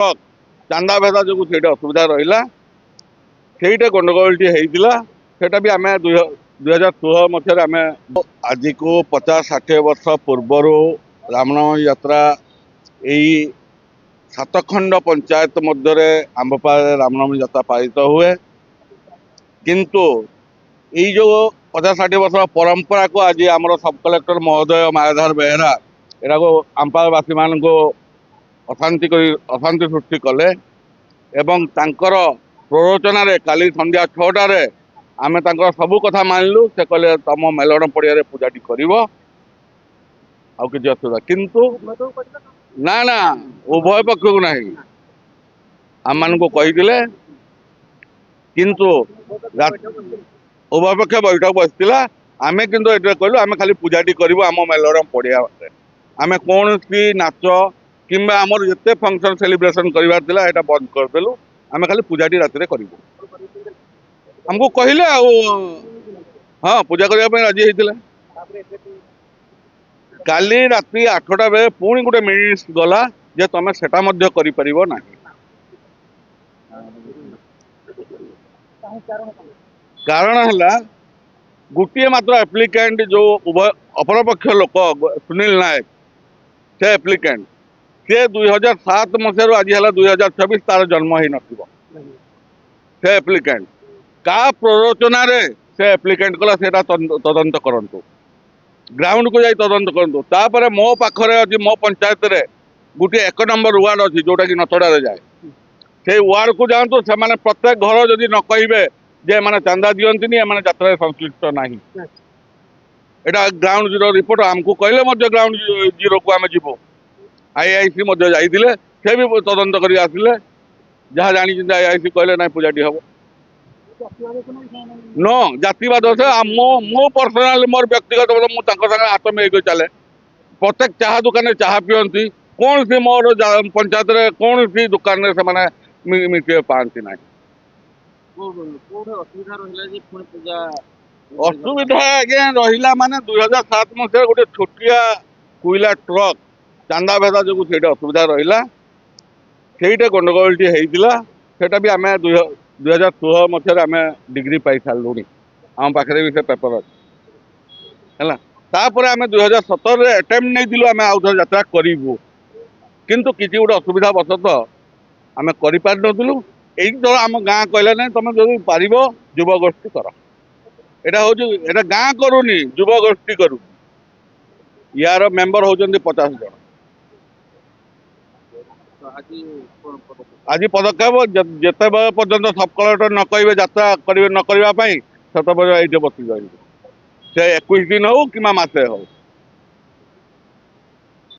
चांदा भेदा जो असुविधा रहा से गंडगोलटी होता सेटा भी आम 2016 मध्य आम आज को 50-60 वर्ष पूर्वर रामनवमी यात्रा यही सातखंड पंचायत मध्य आंबपा रामनवमी यात्रा पालित हुए किंतु यही जो 50-60 वर्ष परंपरा को आज आम सब कलेक्टर महोदय मायाधर बेहेरा यहाँ को आंपावासी मान अशांति सृष्टि कले एवं तांकर प्ररोचन काली संध्या 6टार आम सबू कथा मानलु से कहले तुम मेलन पड़िया पूजाटी कर किसी असुविधा किंतु ना ना उभय पक्ष को नहीं आम मान कही किंतु उभय पक्ष बैठक बसला आम किंतु ये कहलु आम खाली पूजाटी करूँ आम मेलन पड़िया आम कौन नाच किंबा आमर जिते फंक्शन सेलिब्रेशन करार बंद करदेलु आम खाली पूजाटी राति करूँ हमको कहले हाँ पूजा करने राजी होते काली राति 8टा बेले पुणी गोटे मिनिट्स गला जे तुम सेटा मध्य करि परिबो नाही कारण है गोटे मात्र एप्लिकेंट जो अपरपक्ष लोक सुनील नायक से एप्लिकेंट से 2007 मसीह आज है 2024 तार जन्म ही नथिबो से एप्लिकेंट का प्ररोचन से एप्लिकेंट कला सेटा तदंत करंतु ग्राउंड को जाई तदंत करंतु तापर मो पाखरे अछि मो पंचायत रे गोटे 1 नंबर वार्ड अछि जोटा कि नथड़ा रे जाए से वार्ड को जानतु से माने प्रत्येक घर जदि न कहिबे जे माने चांदा दियंतिनी ए माने यात्रा संश्लिष्ट नाही एटा ग्राउंड जीरो रिपोर्ट हमको कहले मध्य ग्राउंड जीरो को आम जीवो आईआईसी मध्य जाइतिले से भी तदंत करी आसिले जहाँ जानी चिंता आईआईसी कहले ना पूजाटी हबो नो जातिवाद से मो पर्सनाल मोर व्यक्तिगत मुझे हाथ में चले प्रत्येक चाह दुकान चाह पीती कौन सी मोर पंचायत रे कौन सी दुकान से माने मिटे पाती ना असुविधा आज्ञा रहा माने 2007 मसीह गोटे छोटिया कोईला ट्रक चांदा भेदा जो असुविधा रहा से गंडगोलटी होता सेटा भी आम 2016 मध्य आम डिग्री पाई सारू आम पाखे भी से पेपर अच्छे तापर आम 2017 अटेम्प्ट नहीं आम आउ थे यात्रा करूँ किंतु किसी गोटे असुविधा बसत आम करूँ यही तो आम गाँ कहले ना तुम जो पार युवगोष्ठी कर यहाँ गाँ करूनी युवगोष्ठी करू यार मेंबर होती 50 जन आज पदक्षेप जिते पर्यटन सब कलेक्टर न कहे यात्रा न करने से बस से 21 दिन हो कि मसे हो